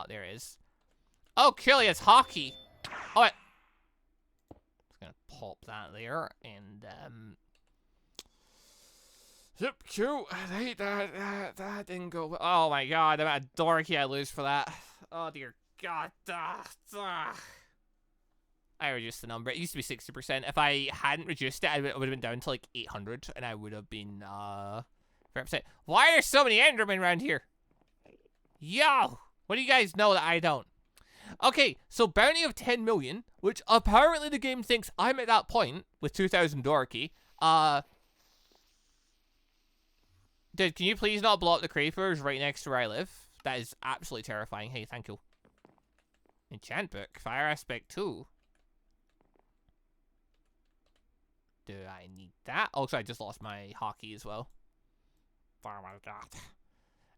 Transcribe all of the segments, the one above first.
there it is. Oh, cool, it's hockey. Oh, wait. Just gonna pop that there, and, Yep, cool. That didn't go well. Oh my god, I'm a dorky I lose for that. Oh dear god. I reduced the number. It used to be 60%. If I hadn't reduced it, I would have been down to like 800, and I would have been, very upset. Why are there so many Endermen around here? Yo! What do you guys know that I don't? Okay, so bounty of 10 million, which apparently the game thinks I'm at that point with 2,000 dorky. Dude, can you please not blow up the creepers right next to where I live? That is absolutely terrifying. Hey, thank you. Enchant book. Fire aspect 2. Do I need that? Also, I just lost my hockey as well. Oh my god.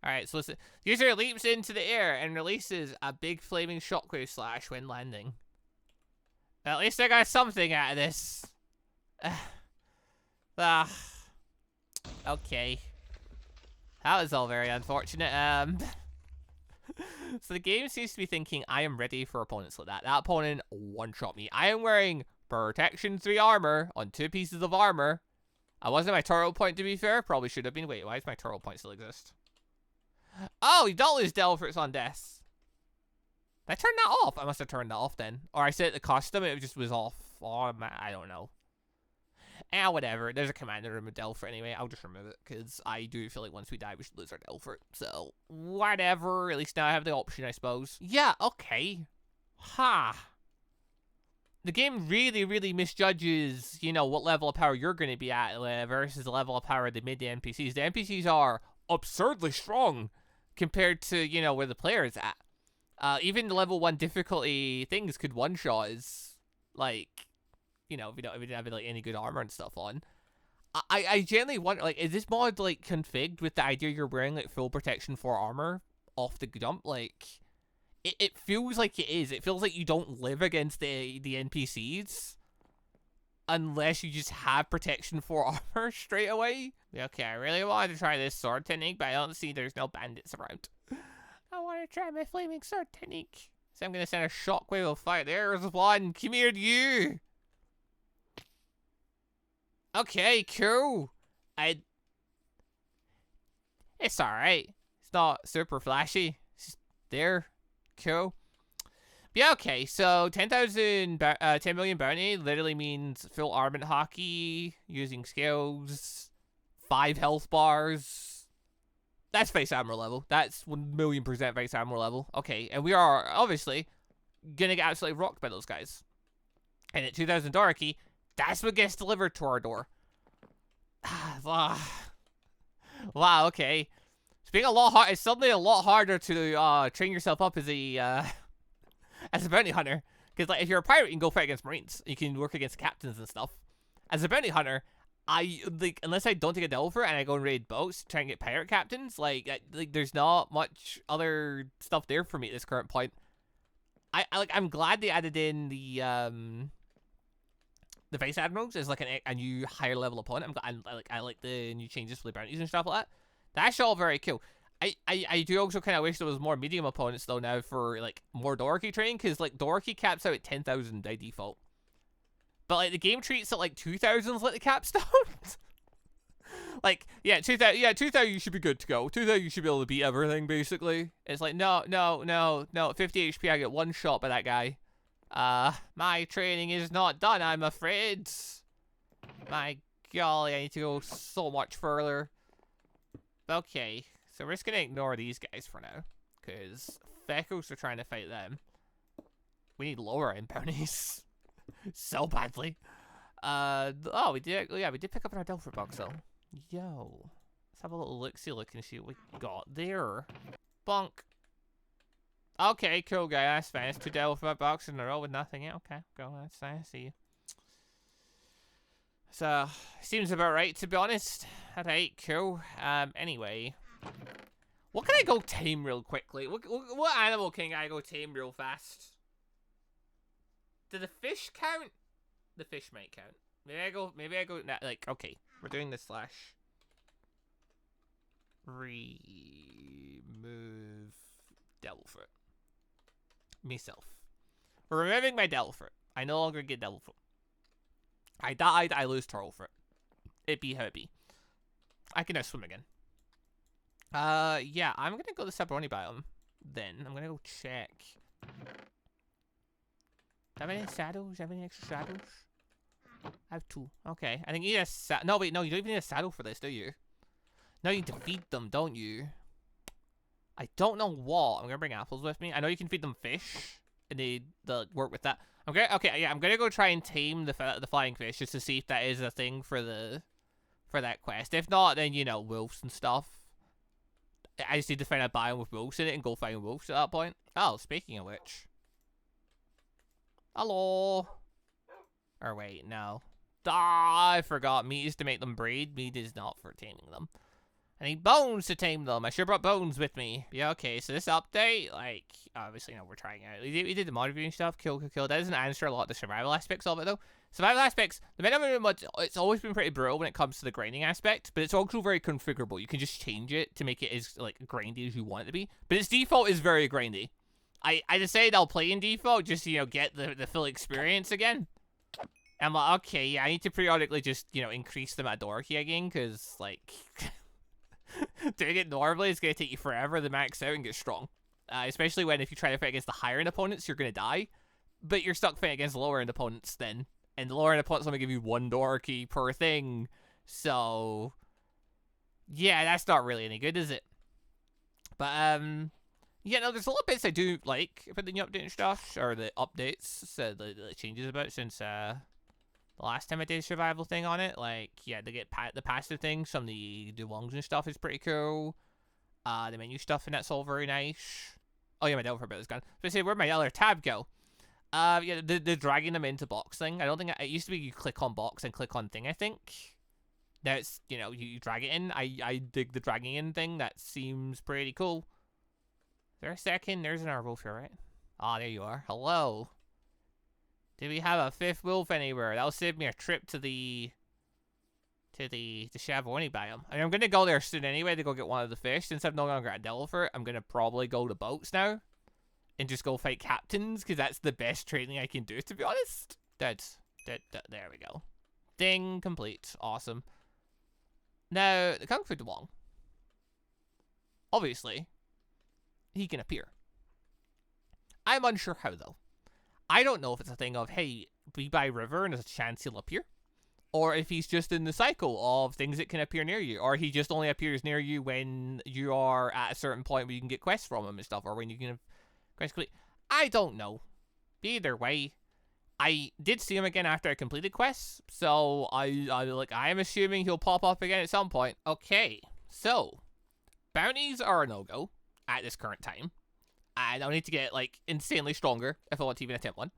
Alright, so listen. User leaps into the air and releases a big flaming shockwave slash when landing. At least I got something out of this. Okay. That was all very unfortunate. So the game seems to be thinking I am ready for opponents like that. That opponent one-shot me. I am wearing protection 3 armor on 2 pieces of armor. I wasn't my turtle point, to be fair. Probably should have been. Wait, why does my turtle point still exist? Oh, you don't lose Delphorts on death. Did I turn that off? I must have turned that off then. Or I set it to custom, it just was off. Oh, man, I don't know. Whatever. There's a commander room with Delphort anyway. I'll just remove it, because I do feel like once we die, we should lose our Delphort. So, whatever. At least now I have the option, I suppose. Yeah, okay. Ha. The game really, really misjudges, you know, what level of power you're going to be at versus the level of power they made the NPCs. The NPCs are absurdly strong compared to, you know, where the player is at. Even the level 1 difficulty things could one-shot is, like, you know, if you didn't have, like, any good armor and stuff on. I genuinely wonder, like, is this mod, like, configured with the idea you're wearing, like, full protection 4 armor off the jump? Like, it feels like it is. It feels like you don't live against the NPCs unless you just have protection 4 armor straight away. Okay, I really wanted to try this sword technique, but I don't see there's no bandits around. I want to try my flaming sword technique. So I'm going to send a shockwave of fire. There's one. Come here, you. Okay, cool. It's alright. It's not super flashy. It's just there. Cool. But yeah, okay. So 10 million bounty literally means full armament hockey, using skills, 5 health bars. That's face armor level. That's 1,000,000% face armor level. Okay, and we are obviously gonna get absolutely rocked by those guys. And at 2,000 dorky, that's what gets delivered to our door. Wow, okay. It's being a lot hard. It's suddenly a lot harder to train yourself up as a bounty hunter. Because like, if you're a pirate, you can go fight against marines. You can work against captains and stuff. As a bounty hunter, unless I don't take a delver and I go and raid boats to try and get pirate captains, like there's not much other stuff there for me at this current point. I'm glad they added in the vice admirals as like a new higher level opponent. I like the new changes for the bounties and stuff like that. That's all very cool. I do also kind of wish there was more medium opponents though now for like more dorky training, because like dorky caps out at 10,000 by default. But like the game treats it like 2,000's like the capstone. Like, yeah, 2,000 you should be good to go. 2,000 you should be able to beat everything basically. It's like no, 50 HP I get one shot by that guy. My training is not done, I'm afraid. My golly, I need to go so much further. Okay, so we're just gonna ignore these guys for now, because Fekos are trying to fight them. We need lower end bounties. So badly. Oh, we did pick up in our Delphort box though. Yo. Let's have a little look-see look and see what we got there. Bonk. Okay, cool guy, that's fine. It's 2 Delphort box in a row with nothing. Yeah, okay, go, that's nice, see you. So, seems about right, to be honest. Alright, cool. Anyway. What can I go tame real quickly? What animal can I go tame real fast? Do the fish count? The fish might count. Maybe I go, like, okay. We're doing the slash. Remove Delphort. myself. Removing my devil fruit. I no longer get devil fruit. I died, I lose turtle fruit. It be how it be. I can now swim again. Yeah, I'm gonna go to the Zaromaru biome. Then I'm gonna go check. Do I have any saddles? Do I have any extra saddles? I have 2. Okay, I think you need a no, wait, no, you don't even need a saddle for this, do you? No, you need to feed them, don't you? I don't know what. I'm gonna bring apples with me. I know you can feed them fish, and they'll work with that. Okay, yeah, I'm gonna go try and tame the flying fish just to see if that is a thing for that quest. If not, then you know, wolves and stuff. I just need to find a biome with wolves in it and go find wolves at that point. Oh, speaking of which. Hello. Or wait, no. Ah, I forgot. Meat is to make them breed. Meat is not for taming them. I need bones to tame them. I sure brought bones with me. Yeah, okay, so this update, like, obviously, you know, we're trying out. We did the mod reviewing stuff, kill. That doesn't answer a lot of the survival aspects of it, though. Survival aspects, the minimum mod, it's always been pretty brutal when it comes to the grinding aspect, but it's also very configurable. You can just change it to make it as, like, grindy as you want it to be. But its default is very grindy. I decided I'll play in default just to, you know, get the full experience again. I'm like, okay, yeah, I need to periodically just, you know, increase the door key again, because, like... doing it normally is going to take you forever to max out and get strong. Especially when if you try to fight against the higher end opponents, you're going to die. But you're stuck fighting against lower end opponents then. And the lower end opponents only give you 1 door key per thing. So, yeah, that's not really any good, is it? But, yeah, no, there's a lot of bits I do like about the new update and stuff. Or the updates, so the changes about since, the last time I did a survival thing on it, like, yeah, to get the passive thing, some of the wongs and stuff is pretty cool. The menu stuff, and that's all very nice. Oh, yeah, my Delver bit is gone. So I say, where'd my other tab go? Yeah, the dragging them into box thing. I don't think, it used to be you click on box and click on thing, I think. Now it's, you know, you drag it in. I dig the dragging in thing. That seems pretty cool. Is there a second? There's an wolf here, right? Ah, there you are. Hello. Do we have a 5th wolf anywhere? That'll save me a trip to the Zaromaru biome. I mean, I'm gonna go there soon anyway to go get one of the fish. Since I've no longer got a devil for it, I'm gonna probably go to boats now and just go fight captains because that's the best training I can do, to be honest. There we go. Ding, complete. Awesome. Now, the Kung Fu Duong. Obviously, he can appear. I'm unsure how though. I don't know if it's a thing of, hey, be by river and there's a chance he'll appear. Or if he's just in the cycle of things that can appear near you. Or he just only appears near you when you are at a certain point where you can get quests from him and stuff. Or when you can have quests complete. I don't know. Either way, I did see him again after I completed quests. So I'm assuming he'll pop up again at some point. Okay, so bounties are a no-go at this current time. And I'll need to get, like, insanely stronger if I want to even attempt one.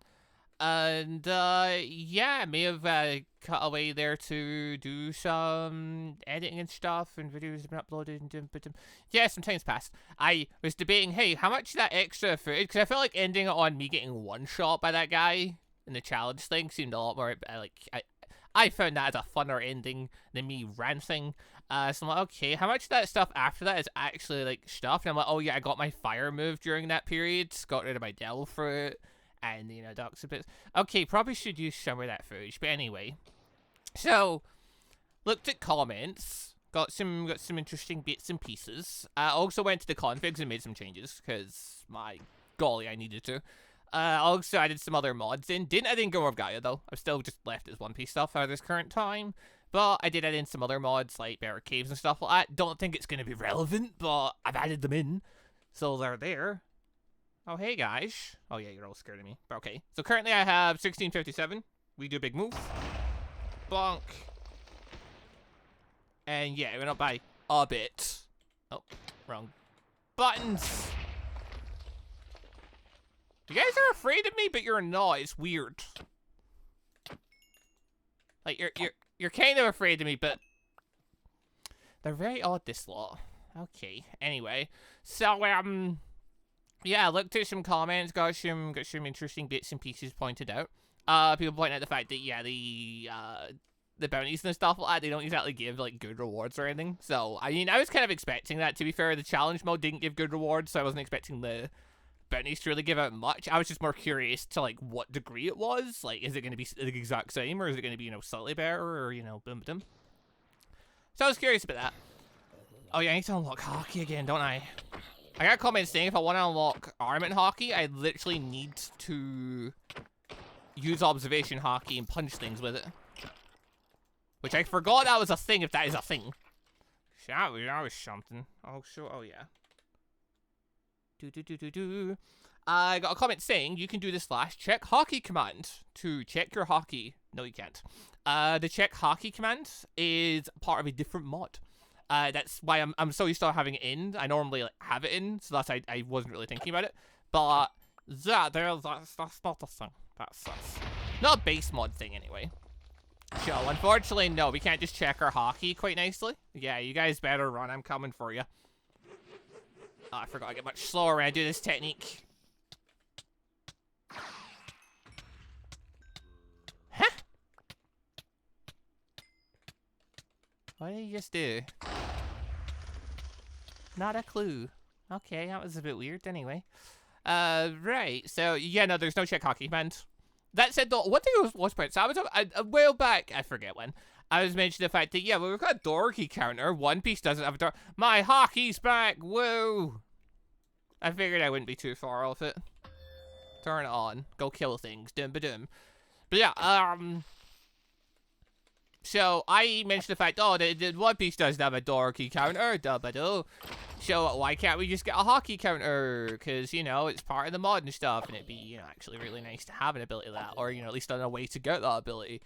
And, yeah, I may have cut away there to do some editing and stuff, and videos have been uploaded. And yeah, some time's passed. I was debating, hey, how much of that extra footage, because I felt like ending it on me getting one-shot by that guy in the challenge thing seemed a lot more, like, I found that as a funner ending than me ranting. So I'm like, okay, how much of that stuff after that is actually, like, stuff? And I'm like, oh, yeah, I got my fire move during that period, got rid of my devil fruit, and, you know, ducks and bits. Okay, probably should use some of that footage, but anyway. So, looked at comments, got some interesting bits and pieces. Also went to the configs and made some changes, because, my golly, I needed to. Also added some other mods in. Didn't add in Go of Gaia, though. I've still just left as One Piece stuff at this current time. But I did add in some other mods, like Bear Caves and stuff like that. Don't think it's going to be relevant, but I've added them in. So they're there. Oh, hey, guys. Oh, yeah, you're all scared of me. But okay. So currently I have 1657. We do a big move. Bonk. And yeah, it went up by a bit. Oh, wrong buttons. You guys are afraid of me, but you're not. It's weird. Like, you're kind of afraid of me, but they're very odd, this lot. Okay, anyway. So, yeah, looked at some comments, got some interesting bits and pieces pointed out. People pointing out the fact that, yeah, the bounties and stuff like that, they don't exactly give, like, good rewards or anything. So, I mean, I was kind of expecting that. To be fair, the challenge mode didn't give good rewards, so I wasn't expecting the bounties to really give out much. I was just more curious to, like, what degree it was. Like, is it going to be the exact same, or is it going to be, you know, slightly better, or, you know, boom. So I was curious about that. Oh yeah, I need to unlock hockey again, don't I? I got a comment saying if I want to unlock armament hockey, I literally need to use observation hockey and punch things with it. Which I forgot that was a thing, if that is a thing. That was something. Oh, sure. Oh, yeah. I got a comment saying you can do this / check hockey command to check your hockey. No, you can't. The check hockey command is part of a different mod. That's why I'm so used to having it in. I normally like, have it in, so that's I wasn't really thinking about it. But that's not a thing. That's not a base mod thing anyway. So unfortunately, no, we can't just check our hockey quite nicely. Yeah, you guys better run. I'm coming for you. Oh, I forgot I get much slower when I do this technique. Huh? What did you just do? Not a clue. Okay, that was a bit weird anyway. Right, so, yeah, no, there's no check hockey command. That said, though, one thing I was pointing out, so a while back, I forget when, I was mentioning the fact that, yeah, well, we've got a dorky counter. One Piece doesn't have a door. My hockey's back, woo! I figured I wouldn't be too far off it. Turn it on. Go kill things. Dum-ba-dum. But yeah, so I mentioned the fact, oh, the One Piece doesn't have a dorky counter. Dum-ba-dum. So why can't we just get a hockey counter? Because, you know, it's part of the mod and stuff, and it'd be, you know, actually really nice to have an ability like that, or, you know, at least a way to get that ability.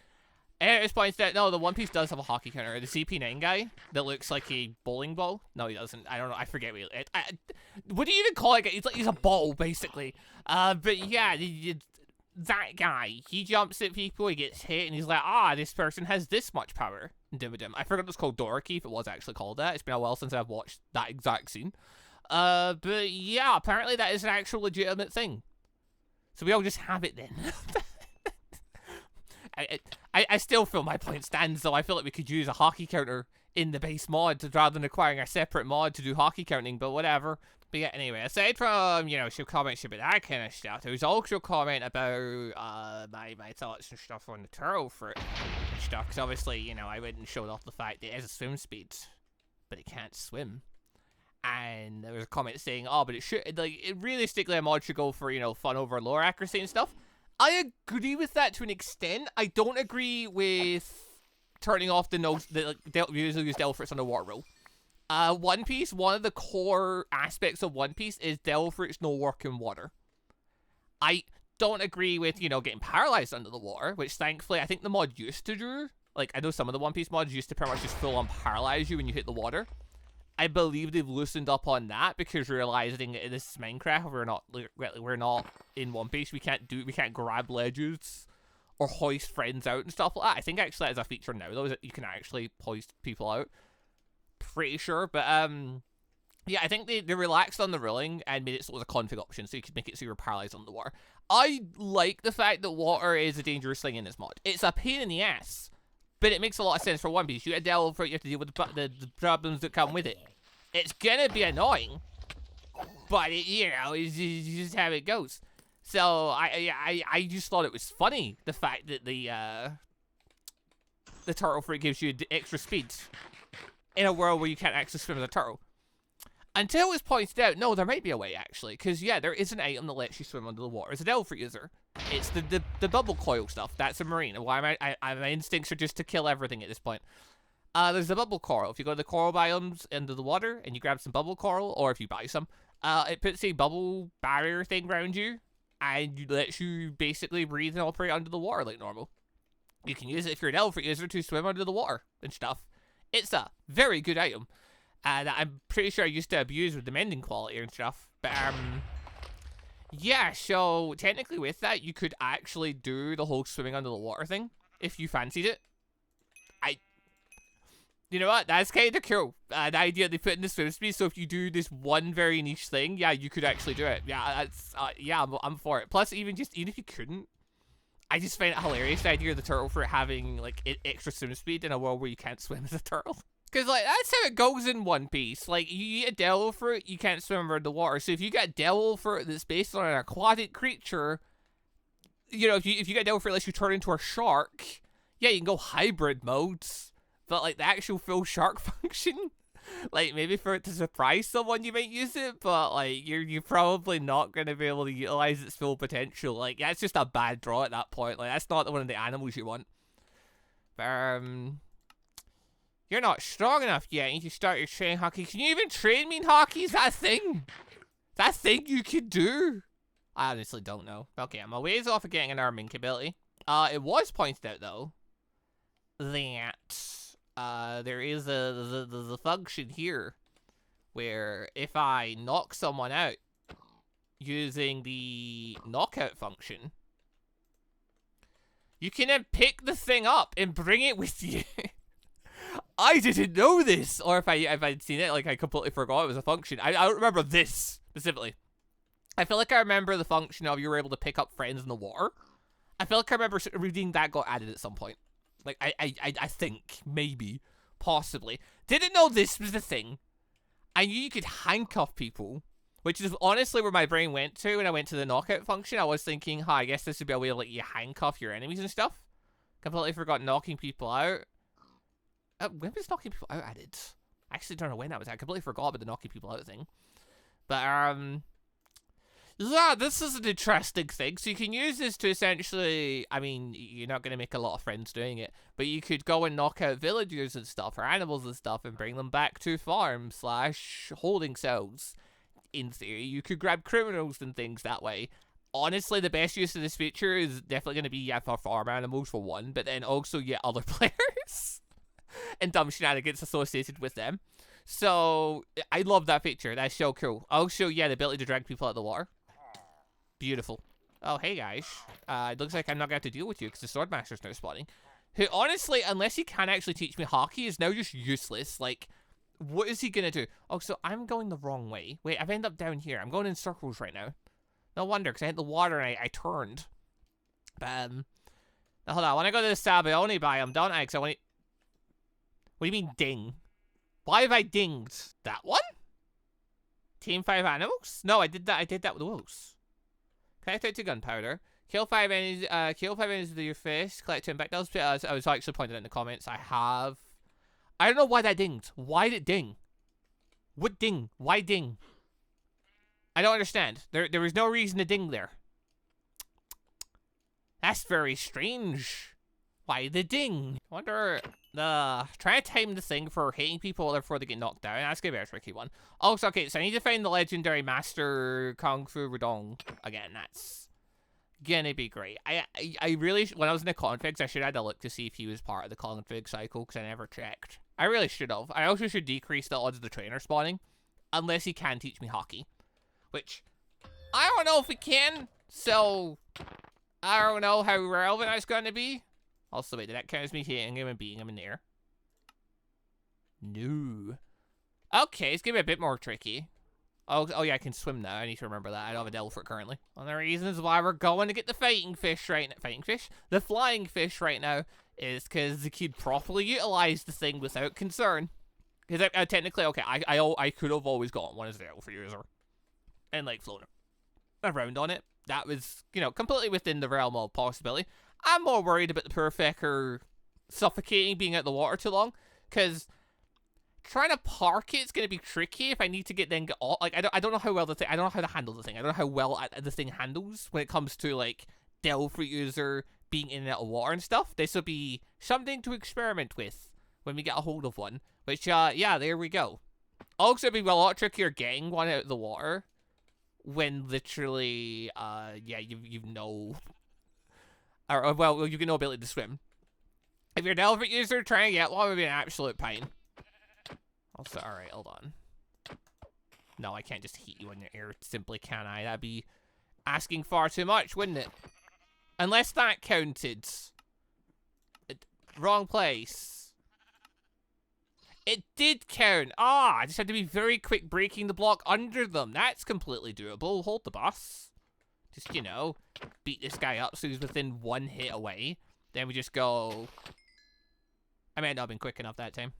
And it points that, no, the One Piece does have a hockey counter. The CP9 guy that looks like a bowling ball. No, he doesn't. I don't know. I forget what do you even call it? He's a ball, basically. But yeah, that guy, he jumps at people, he gets hit, and he's like, this person has this much power. I forgot it was called Dorky, if it was actually called that. It's been a while since I've watched that exact scene. But yeah, apparently that is an actual legitimate thing. So we all just have it then. I still feel my point stands, though. I feel like we could use a hockey counter in the base mod rather than acquiring a separate mod to do hockey counting, but whatever. But yeah, anyway, aside from, you know, she'll comment about that kind of stuff, there was also a comment about my thoughts and stuff on the turtle fruit and stuff, because obviously, you know, I went and showed off the fact that it has a swim speed, but it can't swim. And there was a comment saying, oh, but it should, like, realistically, a mod should go for, you know, fun over lore accuracy and stuff. I agree with that to an extent. I don't agree with turning off the nose, usually use Delph on the water rule. One Piece, one of the core aspects of One Piece is Delph no work in water. I don't agree with, you know, getting paralyzed under the water, which thankfully I think the mod used to do. Like, I know some of the One Piece mods used to pretty much just full on paralyze you when you hit the water. I believe they've loosened up on that because realizing that this is Minecraft, we're not in One Piece. We can't grab ledges or hoist friends out and stuff like that. I think actually that is a feature now, though, that you can actually hoist people out. Pretty sure, but yeah, I think they relaxed on the ruling and made it so it was a config option, so you could make it so you were paralyzed on the water. I like the fact that water is a dangerous thing in this mod. It's a pain in the ass, but it makes a lot of sense for One Piece. You get a Delph, you have to deal with the problems that come with it. It's gonna be annoying, but you know, it's just how it goes. So I just thought it was funny, the fact that the turtle fruit gives you extra speed in a world where you can't actually swim as a turtle. Until it was pointed out, no, there might be a way, actually. Because, yeah, there is an item that lets you swim under the water. It's a Delph user. It's the bubble coil stuff. That's a marine. And why my instincts are just to kill everything at this point. There's the bubble coral. If you go to the coral biomes under the water and you grab some bubble coral, or if you buy some, it puts a bubble barrier thing around you and lets you basically breathe and operate under the water like normal. You can use it if you're a Delph user to swim under the water and stuff. It's a very good item that I'm pretty sure I used to abuse with the mending quality and stuff. But, yeah, so technically with that, you could actually do the whole swimming under the water thing if you fancied it. You know what? That's kind of cool. The idea they put in the swim speed, so if you do this one very niche thing, yeah, you could actually do it. Yeah, that's, yeah, I'm for it. Plus, even if you couldn't, I just find it hilarious, the idea of the turtle fruit having, like, extra swim speed in a world where you can't swim as a turtle. Because, like, that's how it goes in One Piece. Like, you get a devil fruit, you can't swim around the water. So if you get a devil fruit that's based on an aquatic creature, you know, if you get a devil fruit unless you turn into a shark, yeah, you can go hybrid modes. But, like, the actual full shark function, like, maybe for it to surprise someone, you might use it, but, like, you're probably not going to be able to utilize its full potential. Like, that's just a bad draw at that point. Like, that's not one of the animals you want. But, you're not strong enough yet. You need to start your training hockey. Can you even train me in hockey? Is that a thing? Is that a thing you can do? I honestly don't know. Okay, I'm a ways off of getting an arming ability. It was pointed out, though, that there is the function here where if I knock someone out using the knockout function, you can then pick the thing up and bring it with you. I didn't know this, or if I'd seen it, like I completely forgot it was a function. I don't remember this specifically. I feel like I remember the function of you were able to pick up friends in the water. I feel like I remember reading that got added at some point. Like I think maybe, possibly, didn't know this was the thing. I knew you could handcuff people, which is honestly where my brain went to when I went to the knockout function. I was thinking, I guess this would be a way to let you handcuff your enemies and stuff. Completely forgot knocking people out. When was knocking people out added? I actually don't know when that was. I completely forgot about the knocking people out thing. But, yeah, this is an interesting thing. So you can use this to essentially, I mean, you're not going to make a lot of friends doing it, but you could go and knock out villagers and stuff, or animals and stuff, and bring them back to farms / holding cells. In theory, you could grab criminals and things that way. Honestly, the best use of this feature is definitely going to be, for farm animals for one, but then also, other players. And dumb shenanigans associated with them. So, I love that feature. That's so cool. Also, the ability to drag people out of the water. Beautiful. Oh, hey guys. It looks like I'm not going to have to deal with you because the Swordmaster's now spawning. Who, honestly, unless he can actually teach me hockey, is now just useless. Like, what is he going to do? Oh, so I'm going the wrong way. Wait, I've ended up down here. I'm going in circles right now. No wonder, because I hit the water and I turned. But, now, hold on. I want to go to the Sabaoni biome, don't I? Because I want to... What do you mean, ding? Why have I dinged? That one? Team 5 animals? No, I did that with the wolves. Collect out to gunpowder. Kill 5 enemies, with your fist. Collect 2 back. That was, I was actually pointing out in the comments. I don't know why that dinged. Why did it ding? What ding? Why ding? I don't understand. There was no reason to ding there. That's very strange. Why the ding? I wonder, trying to time the thing for hitting people before they get knocked down. That's gonna be a tricky one. Also, okay, so I need to find the legendary Master Kung Fu Rudong again. That's gonna be great. I really, when I was in the configs, I should have had a look to see if he was part of the config cycle, because I never checked. I really should have. I also should decrease the odds of the trainer spawning, unless he can teach me hockey. Which, I don't know if he can, so I don't know how relevant that's gonna be. Also, wait, did that count as me hitting him and beating him in the air? No. Okay, it's gonna be a bit more tricky. Oh yeah, I can swim now. I need to remember that. I don't have a devil fruit currently. One of the reasons why we're going to get the fighting fish right now. Fighting fish? The flying fish right now is because the kid properly utilized the thing without concern. Because technically, okay, I could have always gotten one as a devil fruit user. And, like, floated around on it. That was, completely within the realm of possibility. I'm more worried about the poor fecker suffocating, being out the water too long, because trying to park it's going to be tricky if I need to get off. Like, I don't know how well I don't know how to handle the thing. I don't know how well the thing handles when it comes to, like, Delph fruit user being in and out of water and stuff. This will be something to experiment with when we get a hold of one, which, yeah, there we go. Also, it'll be a lot trickier getting one out of the water when literally, you've no... Or, well, you get no ability to swim. If you're a Delph fruit user, trying to get one would be an absolute pain. Also, alright, hold on. No, I can't just heat you in your ear, simply can I? That'd be asking far too much, wouldn't it? Unless that counted. Wrong place. It did count. I just had to be very quick breaking the block under them. That's completely doable. Hold the bus. Just, beat this guy up so he's within one hit away. Then we just go... I may not have been quick enough that time.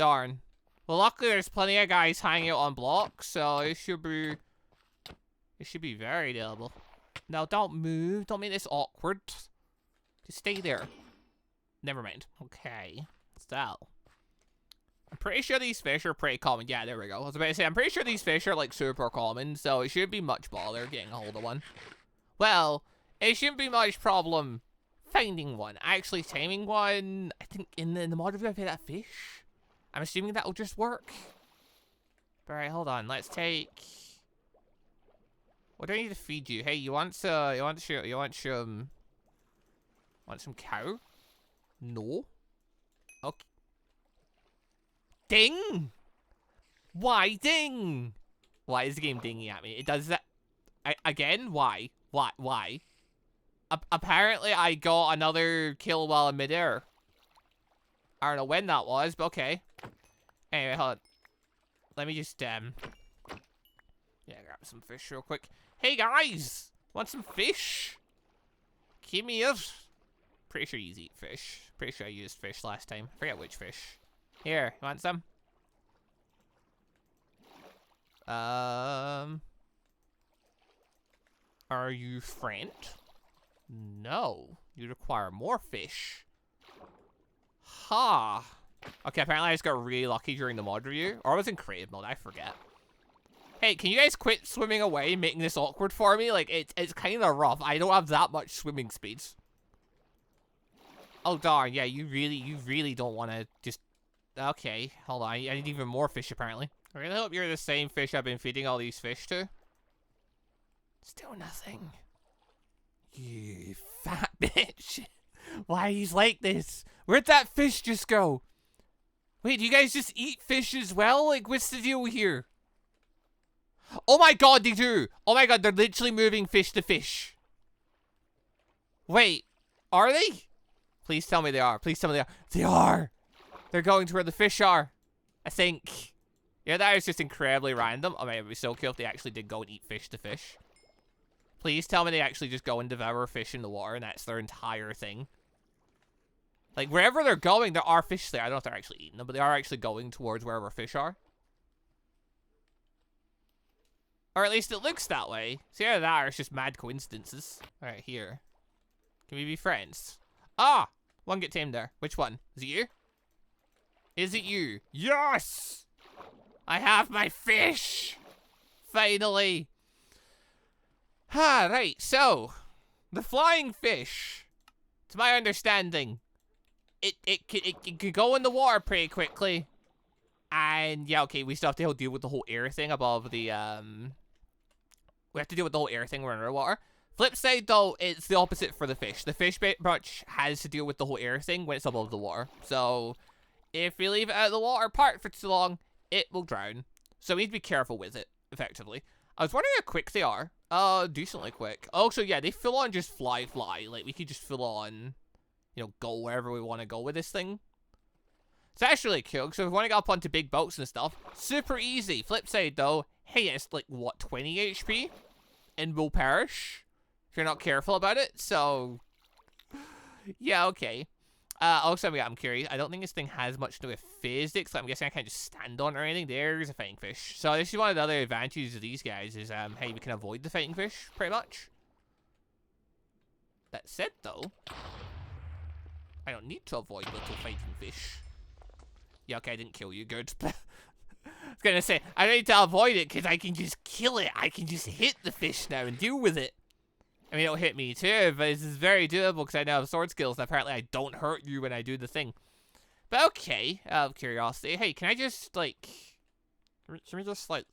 Darn. Well, luckily there's plenty of guys hanging out on blocks, so it should be very doable. No, don't move. Don't make this awkward. Just stay there. Never mind. Okay. So. I'm pretty sure these fish are pretty common. Yeah, there we go. I was about to say, I'm pretty sure these fish are, like, super common, so it shouldn't be much bother getting a hold of one. Well, it shouldn't be much problem finding one. Actually, taming one, I think in the mod review I pay that fish. I'm assuming that will just work. Alright, hold on. Let's take... What do I need to feed you? Hey, you want some cow? No. Okay. Ding! Why ding? Why is the game dinging at me? It does that again? Why? Why? Apparently I got another kill while in midair. I don't know when that was, but okay. Anyway, hold on. Let me just yeah, grab some fish real quick. Hey guys! Want some fish? Come here. Pretty sure you eat fish. Pretty sure I used fish last time. Forget which fish. Here, you want some? Are you friend? No. You require more fish. Ha. Okay, apparently I just got really lucky during the mod review. Or I was in creative mode, I forget. Hey, can you guys quit swimming away, making this awkward for me? Like, it's kind of rough. I don't have that much swimming speed. Oh, darn. Yeah, you really don't want to just... Okay, hold on. I need even more fish, apparently. I really hope you're the same fish I've been feeding all these fish to. Still nothing. You fat bitch. Why are you like this? Where'd that fish just go? Wait, do you guys just eat fish as well? Like, what's the deal here? Oh my god, they do! Oh my god, they're literally moving fish to fish. Wait, are they? Please tell me they are. Please tell me they are. They are! They're going to where the fish are. I think. Yeah, that is just incredibly random. I mean, it would be so cool if they actually did go and eat fish to fish. Please tell me they actually just go and devour fish in the water and that's their entire thing. Like, wherever they're going, there are fish there. I don't know if they're actually eating them, but they are actually going towards wherever fish are. Or at least it looks that way. So either that or it's just mad coincidences. Alright, here. Can we be friends? Ah! One get tamed there. Which one? Is it you? Is it you? Yes! I have my fish! Finally! Ah, right, so. The flying fish. To my understanding, it can go in the water pretty quickly. And, yeah, okay, we still have to deal with the whole air thing above the, we have to deal with the whole air thing when we're underwater. Flip side, though, it's the opposite for the fish. The fish pretty much has to deal with the whole air thing when it's above the water. So, if we leave it out of the water part for too long, it will drown. So we need to be careful with it, effectively. I was wondering how quick they are. Decently quick. Oh, so yeah, they full on just fly. Like, we could just full on, you know, go wherever we want to go with this thing. So that's really cool. So if we want to go up onto big boats and stuff, super easy. Flip side, though, hey, it's like, what, 20 HP? And will perish if you're not careful about it. So, yeah, okay. Also, yeah, I'm curious. I don't think this thing has much to do with physics. So I'm guessing I can't just stand on it or anything. There's a fighting fish. So this is one of the other advantages of these guys is, hey, we can avoid the fighting fish, pretty much. That said, though, I don't need to avoid little fighting fish. Yeah, okay, I didn't kill you. Good. I was gonna say, I don't need to avoid it because I can just kill it. I can just hit the fish now and deal with it. I mean, it'll hit me too, but this is very doable because I now have sword skills and apparently I don't hurt you when I do the thing. But okay, out of curiosity, hey, can I just, like... Can we just, like...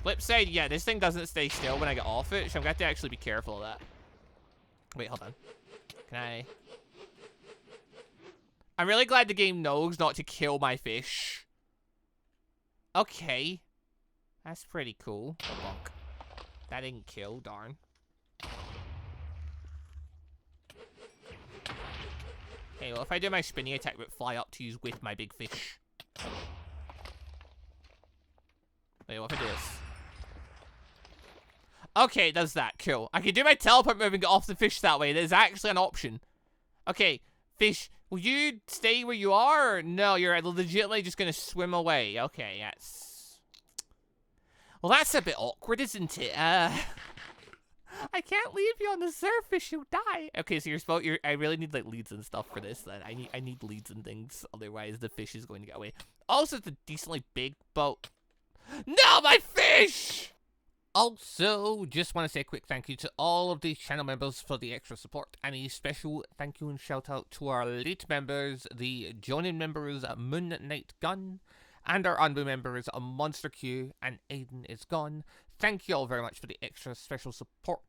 Flip side, yeah, this thing doesn't stay still when I get off it, so I'm going to have to actually be careful of that. Wait, hold on. Can I... I'm really glad the game knows not to kill my fish. Okay. That's pretty cool. Oh, bonk. That didn't kill, darn. Okay, well, if I do my spinning attack, it would fly up to you with my big fish. Wait, what if I do this? Okay, it does that. Cool. I can do my teleport move and get off the fish that way. There's actually an option. Okay, fish, Will you stay where you are, or no, you're legitimately just gonna swim away? Okay, yes. Well, that's a bit awkward, isn't it? I can't leave you on the surface, you'll die. Okay, so I really need like leads and stuff for this then. I need leads and things, otherwise the fish is going to get away. Also, it's a decently big boat. No, my fish! Also, just want to say a quick thank you to all of the channel members for the extra support, and a special thank you and shout out to our late members, the joining members Moon Knight Gun, and our ANBU members MonsterQ and AdenIsGone. Thank you all very much for the extra special support.